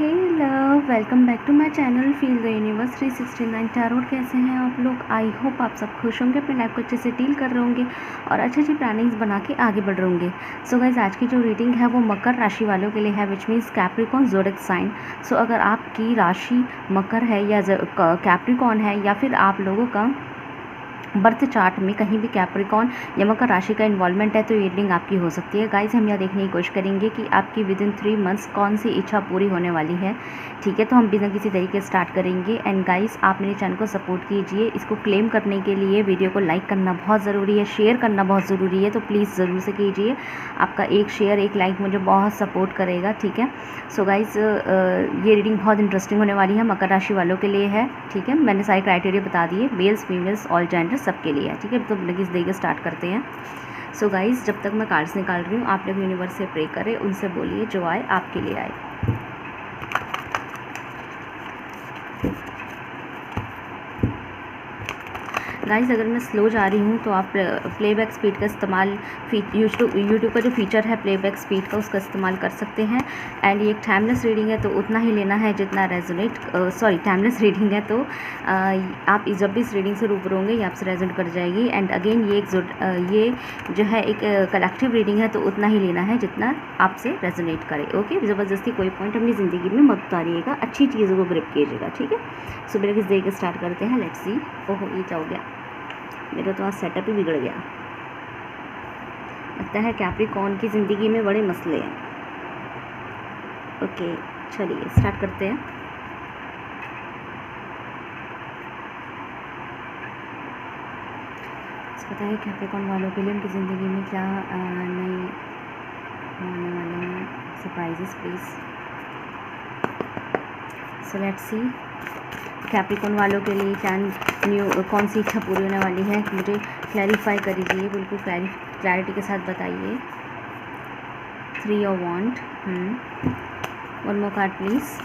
Hello, welcome back to my channel feel the universe 369 tarot. कैसे हैं आप लोग? आई होप आप सब खुश होंगे, अपने लाइफ को अच्छे से डील कर रहे होंगे और अच्छी अच्छी प्लानिंग्स बना के आगे बढ़ रहे होंगे। सो गाइज, आज की जो रीडिंग है वो मकर राशि वालों के लिए है, which means Capricorn zodiac sign. So अगर आपकी राशि मकर है या कैप्रिकॉन है या फिर आप लोगों का बर्थ चार्ट में कहीं भी कैप्रिकॉन या मकर राशि का इन्वॉल्वमेंट है तो ये रीडिंग आपकी हो सकती है। गाइस, हम यह देखने की कोशिश करेंगे कि आपकी विद इन 3 मंथ्स कौन सी इच्छा पूरी होने वाली है। ठीक है, तो हम बिना किसी तरीके से स्टार्ट करेंगे। एंड गाइस, आप मेरे चैनल को सपोर्ट कीजिए। इसको क्लेम करने के लिए वीडियो को लाइक करना बहुत ज़रूरी है, शेयर करना बहुत ज़रूरी है, तो प्लीज़ ज़रूर से कीजिए। आपका एक शेयर एक लाइक मुझे बहुत सपोर्ट करेगा। ठीक है, सो गाइस, ये रीडिंग बहुत इंटरेस्टिंग होने वाली है, मकर राशि वालों के लिए है। ठीक है, मैंने सारे क्राइटेरिया बता दिए, मेल्स फीमेल्स ऑल जेंडर सबके लिए है। ठीक है, तो किस देके स्टार्ट करते हैं। सो गाइस, जब तक मैं कार्ड्स निकाल रही हूँ आप लोग यूनिवर्स से प्रे करें, उनसे बोलिए जो आए आपके लिए आए। गाइस, अगर मैं स्लो जा रही हूँ तो आप प्लेबैक स्पीड का इस्तेमाल, यूट्यूब का जो फीचर है प्लेबैक स्पीड का, उसका इस्तेमाल कर सकते हैं। एंड ये एक टाइमलेस रीडिंग है तो उतना ही लेना है जितना रेजोनेट, टाइमलेस रीडिंग है तो आप जब भी इस रीडिंग से रूबरू होंगे ये आपसे रेजोनेट कर जाएगी। एंड अगेन ये जो है एक कलेक्टिव रीडिंग है तो उतना ही लेना है जितना आपसे रेजोनेट करे। ओके, ज़बरदस्ती कोई पॉइंट अपनी ज़िंदगी में मत उतारिएगा, अच्छी चीज़ों को ग्रिप कीजिएगा। ठीक है, सो मेरे किस देर के स्टार्ट करते हैं। Let's see. ओहो, ये क्या हो गया, मेरा तो आज सेटअप ही बिगड़ गया। लगता है कैप्रिकॉन की ज़िंदगी में बड़े मसले हैं। ओके, चलिए स्टार्ट करते हैं। पता है कैप्रिकॉन वालों के लिए उनकी ज़िंदगी में क्या नए होने वाले हैं surprises, please. So let's see Capricorn वालों के लिए क्या कौन सी इच्छा पूरी होने वाली है, मुझे क्लैरिफाई कर दीजिए, बिल्कुल क्लैरिटी के साथ बताइए। 3 of wand, one more card please.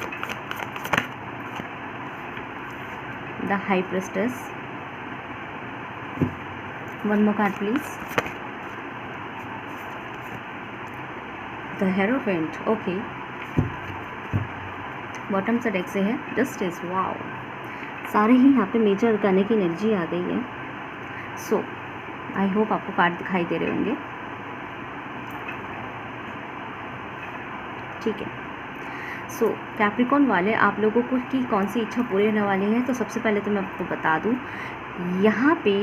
The high priestess, one more card please. The hierophant, okay. Bottom से डेक से है जस्टिस। वाओ, सारे ही यहाँ पे मेजर करने की एनर्जी आ गई है। सो आई होप आपको कार्ड दिखाई दे रहे होंगे। ठीक है, सो कैप्रिकॉन वाले आप लोगों को की कौन सी इच्छा पूरी होने वाली है, तो सबसे पहले तो मैं आपको बता दूं यहाँ पे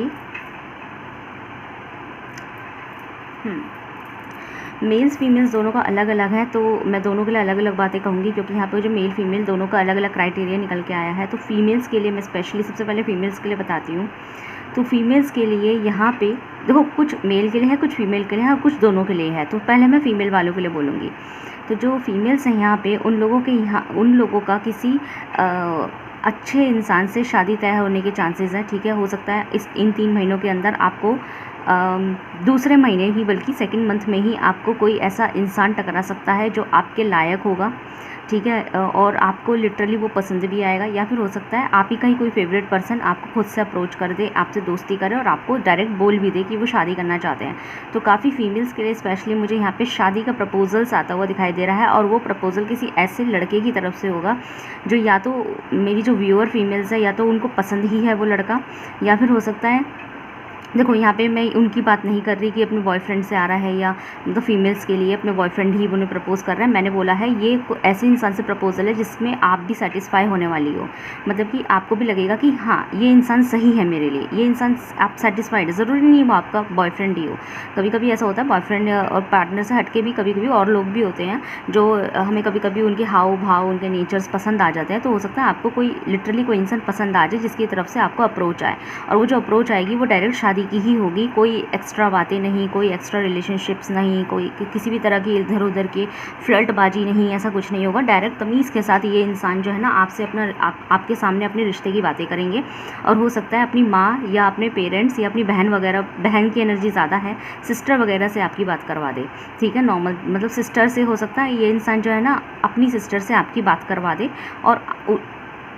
मेल्स फीमेल्स दोनों का अलग अलग है, तो मैं दोनों के लिए अलग अलग बातें कहूँगी क्योंकि यहाँ पे जो मेल फीमेल दोनों का अलग अलग क्राइटेरिया निकल के आया है। तो फीमेल्स के लिए मैं स्पेशली सबसे पहले फीमेल्स के लिए बताती हूँ। तो फीमेल्स के लिए यहाँ पे देखो, कुछ मेल के लिए है, कुछ फीमेल के लिए है, कुछ दोनों के लिए है। तो पहले मैं फीमेल वालों के लिए बोलूँगी। तो जो फीमेल्स हैं यहाँ पे, उन लोगों का किसी अच्छे इंसान से शादी तय होने के चांसेस हैं। ठीक है, हो सकता है इन 3 महीनों के अंदर आपको दूसरे महीने ही, बल्कि सेकंड मंथ में ही आपको कोई ऐसा इंसान टकरा सकता है जो आपके लायक होगा। ठीक है, और आपको लिटरली वो पसंद भी आएगा, या फिर हो सकता है आप ही का ही कोई फेवरेट पर्सन आपको खुद से अप्रोच कर दे, आपसे दोस्ती करे और आपको डायरेक्ट बोल भी दे कि वो शादी करना चाहते हैं। तो काफ़ी फीमेल्स के लिए स्पेशली मुझे यहाँ पे शादी का प्रपोजल्स आता हुआ दिखाई दे रहा है, और वो प्रपोजल किसी ऐसे लड़के की तरफ से होगा जो या तो मेरी जो व्यूअर फीमेल्स है या तो उनको पसंद ही है वो लड़का, या फिर हो सकता है, देखो यहाँ पे मैं उनकी बात नहीं कर रही कि अपने बॉयफ्रेंड से आ रहा है, या मतलब फीमेल्स के लिए अपने बॉयफ्रेंड ही उन्हें प्रपोज कर रहा है। मैंने बोला है ये ऐसे इंसान से प्रपोजल है जिसमें आप भी सेटिस्फाई होने वाली हो, मतलब कि आपको भी लगेगा कि हाँ ये इंसान सही है मेरे लिए, ये इंसान आप सेटिस्फाइड है। ज़रूरी नहीं वो आपका बॉयफ्रेंड ही हो, कभी कभी ऐसा होता है बॉयफ्रेंड और पार्टनर से हटके भी कभी कभी और लोग भी होते हैं जो हमें कभी कभी उनके हाव भाव, उनके नेचर्स पसंद आ जाते हैं। तो हो सकता है आपको कोई लिटरली कोई इंसान पसंद आ जाए जिसकी तरफ से आपको अप्रोच आए, और वो जो अप्रोच आएगी वो डायरेक्ट शादी की ही होगी, कोई एक्स्ट्रा बातें नहीं, कोई एक्स्ट्रा रिलेशनशिप्स नहीं, कोई किसी भी तरह की इधर उधर की फ्लर्टबाजी नहीं, ऐसा कुछ नहीं होगा। डायरेक्ट तमीज़ के साथ ये इंसान जो है ना आपसे आपके सामने अपने रिश्ते की बातें करेंगे, और हो सकता है अपनी माँ या अपने पेरेंट्स या अपनी बहन वगैरह, बहन की एनर्जी ज़्यादा है, सिस्टर वगैरह से आपकी बात करवा दे। ठीक है, नॉर्मल मतलब सिस्टर से हो सकता है ये इंसान जो है ना अपनी सिस्टर से आपकी बात करवा दे, और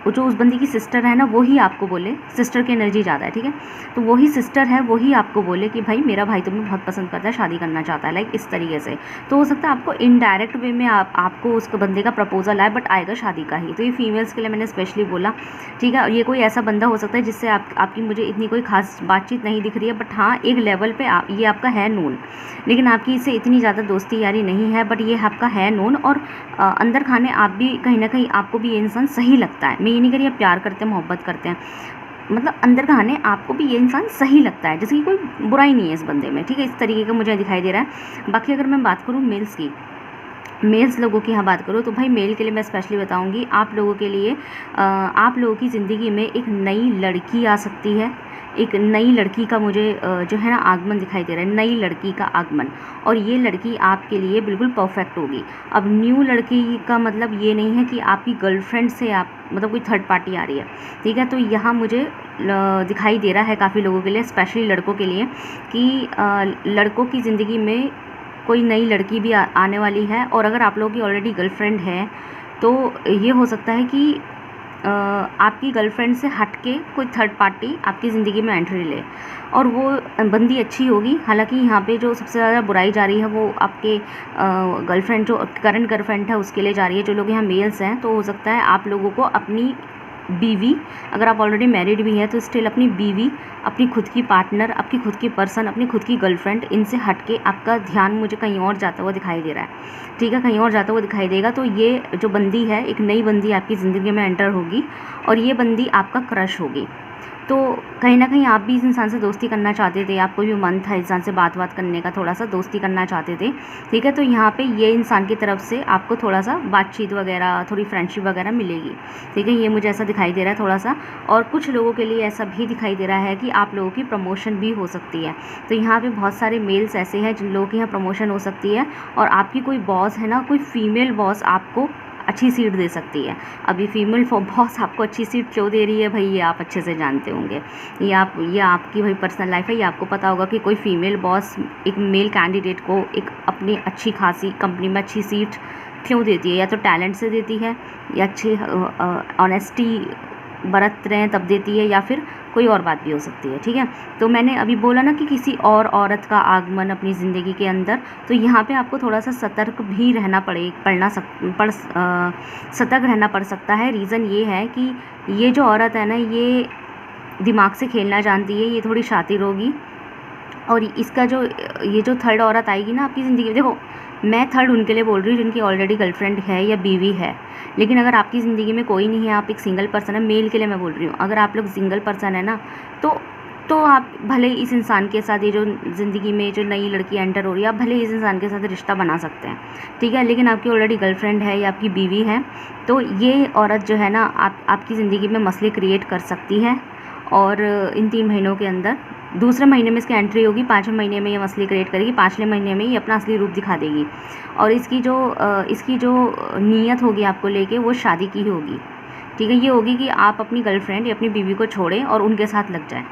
जो उस बंदी की सिस्टर है ना वही आपको बोले, सिस्टर की एनर्जी ज़्यादा है, ठीक है, तो वही सिस्टर है वही आपको बोले कि भाई मेरा भाई तुम्हें बहुत पसंद करता है, शादी करना चाहता है, लाइक इस तरीके से। तो हो सकता है आपको इनडायरेक्ट वे में आपको उस बंदे का प्रपोजल आए, बट आएगा शादी का ही। तो ये फीमेल्स के लिए मैंने स्पेशली बोला, ठीक है। ये कोई ऐसा बंदा हो सकता है जिससे आपकी मुझे इतनी कोई खास बातचीत नहीं दिख रही है, बट हाँ एक लेवल पर ये आपका है नोन, लेकिन आपकी इससे इतनी ज़्यादा दोस्ती यारी नहीं है, बट ये आपका है नोन। और अंदर खाने आप भी कहीं ना कहीं आपको भी ये इंसान सही लगता है। मैं ये नहीं कह रही आप प्यार करते हैं मोहब्बत करते हैं, मतलब अंदर खाने आपको भी ये इंसान सही लगता है, जैसे कि कोई बुराई नहीं है इस बंदे में, ठीक है, इस तरीके का मुझे दिखाई दे रहा है। बाकी अगर मैं बात करूँ मेल्स की, मेल्स लोगों की यहाँ बात करूँ तो भाई मेल के लिए मैं स्पेशली बताऊँगी, आप लोगों के लिए आप लोगों की ज़िंदगी में एक नई लड़की आ सकती है। एक नई लड़की का मुझे जो है ना आगमन दिखाई दे रहा है, नई लड़की का आगमन, और ये लड़की आपके लिए बिल्कुल परफेक्ट होगी। अब न्यू लड़की का मतलब ये नहीं है कि आपकी गर्लफ्रेंड से आप मतलब कोई थर्ड पार्टी आ रही है, ठीक है। तो यहाँ मुझे दिखाई दे रहा है काफ़ी लोगों के लिए, स्पेशली लड़कों के लिए, कि लड़कों की ज़िंदगी में कोई नई लड़की भी आने वाली है। और अगर आप लोगों की ऑलरेडी गर्लफ्रेंड है तो ये हो सकता है कि आपकी गर्लफ्रेंड से हट के कोई थर्ड पार्टी आपकी ज़िंदगी में एंट्री ले, और वो बंदी अच्छी होगी। हालांकि यहाँ पे जो सबसे ज़्यादा बुराई जा रही है वो आपके गर्लफ्रेंड, जो करंट गर्लफ्रेंड है उसके लिए जा रही है। जो लोग यहाँ मेल्स हैं तो हो सकता है आप लोगों को अपनी बीवी, अगर आप ऑलरेडी मैरिड भी हैं तो स्टिल अपनी बीवी, अपनी खुद की पार्टनर, आपकी खुद की पर्सन, अपनी खुद की गर्लफ्रेंड, इनसे हट के आपका ध्यान मुझे कहीं और जाता हुआ दिखाई दे रहा है, ठीक है, कहीं और जाता हुआ दिखाई देगा। तो ये जो बंदी है, एक नई बंदी आपकी ज़िंदगी में एंटर होगी, और ये बंदी आपका क्रश होगी। तो कहीं ना कहीं आप भी इस इंसान से दोस्ती करना चाहते थे, आपको भी मन था इंसान से बात करने का, थोड़ा सा दोस्ती करना चाहते थे, ठीक है। तो यहाँ पे ये इंसान की तरफ से आपको थोड़ा सा बातचीत वगैरह, थोड़ी फ्रेंडशिप वगैरह मिलेगी, ठीक है, ये मुझे ऐसा दिखाई दे रहा है थोड़ा सा। और कुछ लोगों के लिए ऐसा भी दिखाई दे रहा है कि आप लोगों की प्रमोशन भी हो सकती है। तो यहाँ पर बहुत सारे मेल्स ऐसे हैं जिन लोगों की यहाँ प्रमोशन हो सकती है, और आपकी कोई बॉस है ना, कोई फीमेल बॉस आपको अच्छी सीट दे सकती है। अभी फीमेल बॉस आपको अच्छी सीट क्यों दे रही है भाई, ये आप अच्छे से जानते होंगे। ये आपकी भाई पर्सनल लाइफ है, ये आपको पता होगा कि कोई फीमेल बॉस एक मेल कैंडिडेट को एक अपनी अच्छी खासी कंपनी में अच्छी सीट क्यों देती है। या तो टैलेंट से देती है, या अच्छी ऑनेस्टी बरत रहे हैं तब देती है, या फिर कोई और बात भी हो सकती है, ठीक है। तो मैंने अभी बोला ना कि किसी और औरत का आगमन अपनी ज़िंदगी के अंदर, तो यहाँ पे आपको थोड़ा सा सतर्क भी रहना सतर्क रहना पड़ सकता है। रीज़न ये है कि ये जो औरत है ना, ये दिमाग से खेलना जानती है, ये थोड़ी शातिर होगी। और इसका ये जो थर्ड औरत आएगी ना आपकी ज़िंदगी में, देखो मैं थर्ड उनके लिए बोल रही हूँ जिनकी ऑलरेडी गर्लफ्रेंड है या बीवी है। लेकिन अगर आपकी ज़िंदगी में कोई नहीं है, आप एक सिंगल पर्सन है, मेल के लिए मैं बोल रही हूँ, अगर आप लोग सिंगल पर्सन है ना, तो आप भले इस इंसान के साथ, ये जो ज़िंदगी में जो नई लड़की एंटर हो रही है, आप भले इस इंसान के साथ रिश्ता बना सकते हैं, ठीक है। लेकिन आपकी ऑलरेडी गर्लफ्रेंड है या आपकी बीवी है, तो ये औरत जो है ना आपकी ज़िंदगी में मसले क्रिएट कर सकती है। और इन 3 महीनों के अंदर, दूसरे महीने में इसकी एंट्री होगी, 5वें महीने में ये मसले क्रिएट करेगी, 5वें महीने में ये अपना असली रूप दिखा देगी। और इसकी जो नीयत होगी आपको लेके, वो शादी की ही होगी, ठीक है। ये होगी कि आप अपनी गर्लफ्रेंड या अपनी बीवी को छोड़ें और उनके साथ लग जाएं।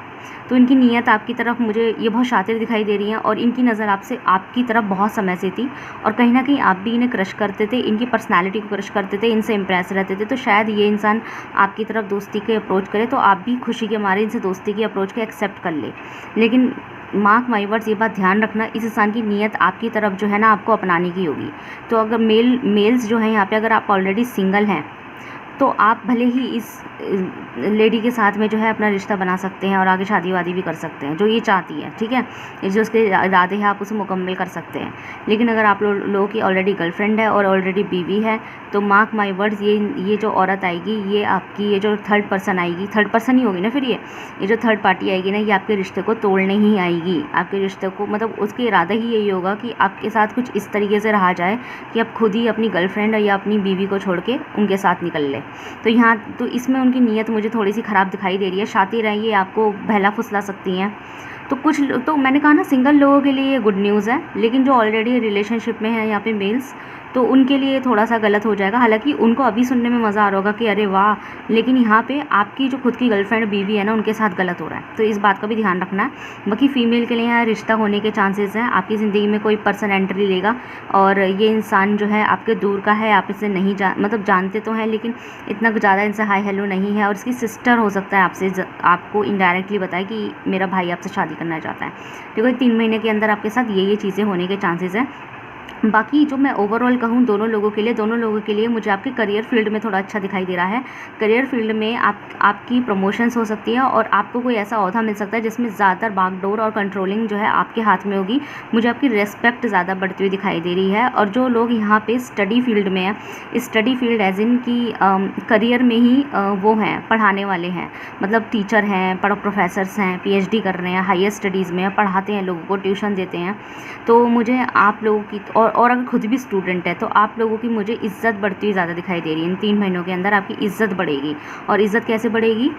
तो इनकी नीयत आपकी तरफ मुझे ये बहुत शातिर दिखाई दे रही है, और इनकी नज़र आपकी तरफ बहुत समय से थी, और कहीं ना कहीं आप भी इन्हें क्रश करते थे, इनकी पर्सनालिटी को क्रश करते थे, इनसे इम्प्रेस रहते थे। तो शायद ये इंसान आपकी तरफ दोस्ती के अप्रोच करे तो आप भी खुशी के मारे इनसे दोस्ती की अप्रोच के एक्सेप्ट कर ले। लेकिन मार्क माई वर्ड्स, ये बात ध्यान रखना, इस इंसान की नीयत आपकी तरफ जो है ना आपको अपनाने की होगी। तो अगर मेल्स जो हैं यहाँ पे, अगर आप ऑलरेडी सिंगल हैं तो आप भले ही इस लेडी के साथ में जो है अपना रिश्ता बना सकते हैं और आगे शादी वादी भी कर सकते हैं, जो ये चाहती है, ठीक है। ये जो उसके इरादे हैं आप उसे मुकम्मल कर सकते हैं। लेकिन अगर आप लोगों की ऑलरेडी गर्लफ्रेंड है और ऑलरेडी बीवी है, तो मार्क माई वर्ड्स, ये जो औरत आएगी, ये आपकी, ये जो थर्ड पर्सन आएगी, थर्ड पर्सन ही होगी ना फिर, ये जो थर्ड पार्टी आएगी ना, ये आपके रिश्ते को तोड़ने ही आएगी। आपके रिश्ते को, मतलब उसका इरादा ही यही होगा कि आपके साथ कुछ इस तरीके से रहा जाए कि आप खुद ही अपनी गर्लफ्रेंड या अपनी बीवी को छोड़ के उनके साथ निकल ले। तो इसमें उनकी नीयत मुझे थोड़ी सी ख़राब दिखाई दे रही है। शातिर हैं, ये आपको बहला फुसला सकती हैं। तो मैंने कहा ना, सिंगल लोगों के लिए ये गुड न्यूज़ है, लेकिन जो ऑलरेडी रिलेशनशिप में है यहाँ पे मेल्स, तो उनके लिए थोड़ा सा गलत हो जाएगा। हालांकि उनको अभी सुनने में मज़ा आ रहा होगा कि अरे वाह, लेकिन यहाँ पे आपकी जो खुद की गर्लफ्रेंड बीवी है ना, उनके साथ गलत हो रहा है, तो इस बात का भी ध्यान रखना है। बाकी फ़ीमेल के लिए यहाँ रिश्ता होने के चांसेस हैं, आपकी ज़िंदगी में कोई पर्सन एंट्री लेगा और ये इंसान जो है आपके दूर का है, आप इसे नहीं मतलब जानते तो हैं लेकिन इतना ज़्यादा इनसे हाई हेलो नहीं है, और इसकी सिस्टर हो सकता है आपसे आपको इनडायरेक्टली बताए कि मेरा भाई आपसे शादी करना चाहता है। देखो 3 महीने के अंदर आपके साथ ये चीज़ें होने के चांसेस हैं। बाकी जो मैं ओवरऑल कहूँ दोनों लोगों के लिए मुझे आपके करियर फील्ड में थोड़ा अच्छा दिखाई दे रहा है। करियर फील्ड में आपकी प्रमोशंस हो सकती है और आपको कोई ऐसा ओहदा मिल सकता है जिसमें ज़्यादा बागडोर और कंट्रोलिंग जो है आपके हाथ में होगी। मुझे आपकी रेस्पेक्ट ज़्यादा बढ़ती हुई दिखाई दे रही है। और जो लोग यहाँ पे स्टडी फील्ड में हैं, स्टडी फील्ड एज इन की करियर में ही वो हैं, पढ़ाने वाले हैं, मतलब टीचर हैं, प्रोफेसर्स हैं, PhD कर रहे हैं, हायर स्टडीज़ में पढ़ाते हैं, लोगों को ट्यूशन देते हैं, तो मुझे आप लोगों की और अगर खुद भी स्टूडेंट है तो आप लोगों की मुझे इज़्ज़त बढ़ती हुई ज़्यादा दिखाई दे रही है। इन 3 महीनों के अंदर आपकी इज़्ज़त बढ़ेगी। और इज़्ज़त कैसे बढ़ेगी,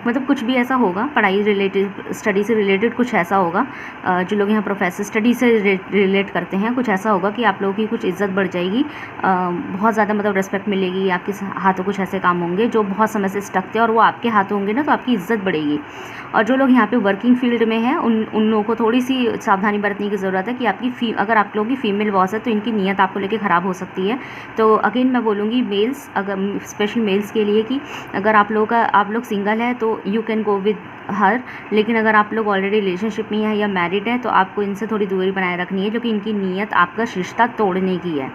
मतलब कुछ भी ऐसा होगा पढ़ाई रिलेटेड, स्टडी से रिलेटेड कुछ ऐसा होगा, जो लोग यहाँ प्रोफेसर स्टडी से रिलेट करते हैं, कुछ ऐसा होगा कि आप लोगों की कुछ इज़्ज़त बढ़ जाएगी, बहुत ज़्यादा मतलब रिस्पेक्ट मिलेगी। आपके हाथों कुछ ऐसे काम होंगे जो बहुत समय से स्टक थे और वो आपके हाथों होंगे ना, तो आपकी इज़्ज़त बढ़ेगी। और जो लोग यहाँ पे वर्किंग फील्ड में हैं उन लोगों को थोड़ी सी सावधानी बरतने की ज़रूरत है कि अगर आप लोगों की फ़ीमेल बॉस है तो इनकी नीयत आपको लेके ख़राब हो सकती है। तो अगेन मैं बोलूँगी मेल्स, अगर स्पेशल मेल्स के लिए कि अगर आप लोग सिंगल है तो you can go with her, लेकिन अगर आप लोग ऑलरेडी रिलेशनशिप में है या मैरिड है तो आपको इनसे थोड़ी दूरी बनाए रखनी है, जो कि इनकी नीयत आपका रिश्ता तोड़ने की है,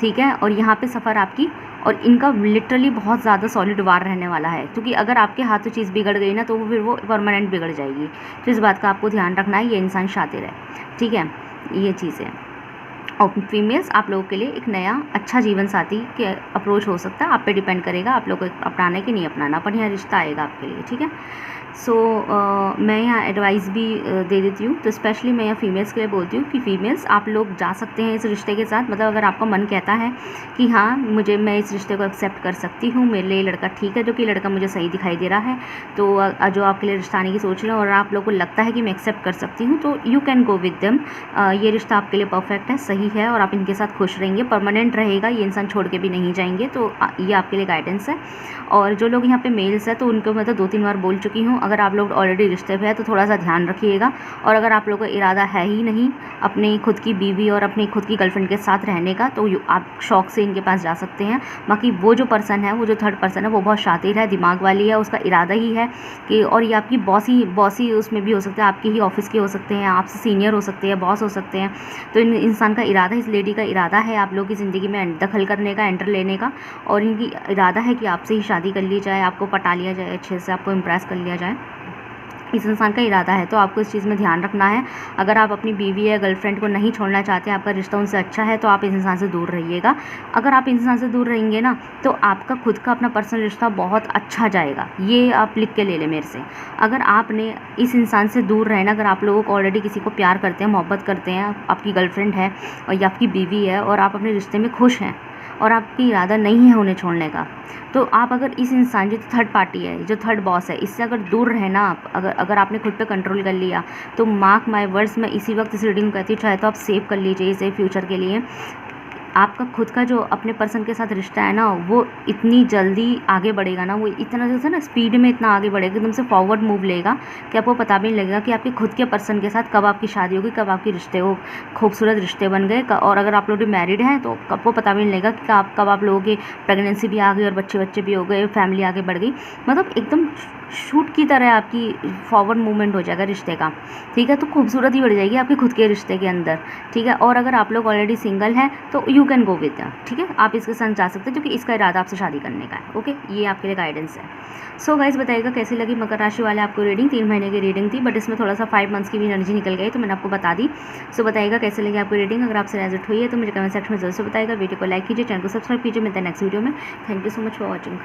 ठीक है। और यहाँ पे सफ़र आपकी और इनका लिटरली बहुत ज़्यादा सॉलिड वार रहने वाला है, क्योंकि अगर आपके हाथों चीज़ बिगड़ गई ना तो फिर वो परमानेंट बिगड़ जाएगी। तो इस बात का आपको ध्यान रखना है, ये इंसान शातिर है, ठीक है, ये चीज़ें। और फीमेल्स आप लोगों के लिए एक नया अच्छा जीवन साथी के अप्रोच हो सकता है, आप पे डिपेंड करेगा आप लोग को अपनाने कि नहीं अपनाना, पर यहाँ रिश्ता आएगा आपके लिए, ठीक है। सो मैं यहाँ एडवाइस भी दे देती हूँ। तो स्पेशली मैं यहाँ फीमेल्स के लिए बोलती हूँ कि फीमेल्स आप लोग जा सकते हैं इस रिश्ते के साथ, मतलब अगर आपका मन कहता है कि हाँ मैं इस रिश्ते को एक्सेप्ट कर सकती हूँ, मेरे लिए लड़का ठीक है, जो कि लड़का मुझे सही दिखाई दे रहा है, तो जो आपके लिए रिश्ता आने की सोच रहे हैं और आप लोग को लगता है कि मैं एक्सेप्ट कर सकती हूँ, तो you can go with them. ये रिश्ता आपके लिए परफेक्ट है, सही है, और आप इनके साथ खुश रहेंगे, परमानेंट रहेगा, ये इंसान छोड़ के भी नहीं जाएंगे, तो ये आपके लिए गाइडेंस है। और जो लोग यहाँ पे मेल्स है तो उनको मैं तो 2-3 बार बोल चुकी हूँ, अगर आप लोग ऑलरेडी रिश्ते पे है तो थोड़ा सा ध्यान रखिएगा। और अगर आप लोगों का इरादा है ही नहीं अपनी खुद की बीवी और अपनी खुद की गर्लफ्रेंड के साथ रहने का, तो आप शौक से इनके पास जा सकते हैं। बाकी वो जो पर्सन है, वो जो थर्ड पर्सन है, वो बहुत शातिर है, दिमाग वाली है, उसका इरादा ही है कि, और ये आपकी बॉसी उसमें भी हो सकता है, आपकी ही ऑफिस के हो सकते हैं, आपसे सीनियर हो सकते हैं, बॉस हो सकते हैं। तो इन इंसान का इरादा, इस लेडी का इरादा है आप लोग की ज़िंदगी में दखल करने का, एंटर लेने का, और इनकी इरादा है कि आपसे ही शादी कर ली जाए, आपको पटा लिया जाए, अच्छे से आपको इम्प्रेस कर लिया जाए, इस इंसान का इरादा है। तो आपको इस चीज़ में ध्यान रखना है। अगर आप अपनी बीवी या गर्लफ्रेंड को नहीं छोड़ना चाहते, आपका रिश्ता उनसे अच्छा है, तो आप इस इंसान से दूर रहिएगा। अगर आप इस इंसान से दूर रहेंगे ना, तो आपका खुद का अपना पर्सनल रिश्ता बहुत अच्छा जाएगा, ये आप लिख के ले लें मेरे से। अगर आपने इस इंसान से दूर रहना, अगर आप लोगों को ऑलरेडी किसी को प्यार करते हैं, मोहब्बत करते हैं, आपकी गर्लफ्रेंड है और या आपकी बीवी है और आप अपने रिश्ते में खुश हैं और आपकी इरादा नहीं है उन्हें छोड़ने का, तो आप अगर इस इंसान जो थर्ड पार्टी है, जो थर्ड बॉस है, इससे अगर दूर रहना, आप अगर आपने खुद पे कंट्रोल कर लिया, तो मार्क माय वर्ड्स, मैं इसी वक्त इस रीडिंग को कहती हूँ, चाहे तो आप सेव कर लीजिए इसे फ्यूचर के लिए। आपका खुद का जो अपने पर्सन के साथ रिश्ता है ना, वो इतनी जल्दी आगे बढ़ेगा ना, वो इतना जैसे ना स्पीड में इतना आगे बढ़ेगा, एकदम से फॉरवर्ड मूव लेगा कि आपको पता भी नहीं लगेगा कि आपके खुद के पर्सन के साथ कब आपकी शादी होगी, कब आपके रिश्ते हो खूबसूरत रिश्ते बन गए। और अगर आप लोग मैरिड हैं तो आपको पता भी नहीं लगेगा कि कब आप लोगों की प्रेगनेंसी भी आ गई और बच्चे भी हो गए, फैमिली आगे बढ़ गई, मतलब एकदम शूट की तरह आपकी फॉरवर्ड मूवमेंट हो जाएगा रिश्ते का, ठीक है। तो खूबसूरती बढ़ जाएगी आपके खुद के रिश्ते के अंदर, ठीक है। और अगर आप लोग ऑलरेडी सिंगल हैं तो यू कैन गो विद, ठीक है, आप इसके साथ जा सकते हैं, क्योंकि इसका इरादा आपसे शादी करने का है, ओके। ये आपके लिए गाइडेंस है। सो गाइस, बताइएगा कैसी लगी मकर राशि वाले आपको रीडिंग। 3 महीने की रीडिंग थी, बट इसमें थोड़ा सा 5 मंथ्स की भी एनर्जी निकल गई, तो मैंने आपको बता दी। सो बताइएगा कैसे लगी आपको रीडिंग। अगर आपसे रेजोनेट हुई है तो मुझे कमेंट सेक्शन में जरूर से बताइएगा। वीडियो को लाइक कीजिए, चैनल को सब्सक्राइब कीजिए। मिलते हैं नेक्स्ट वीडियो में। Thank you so much for watching.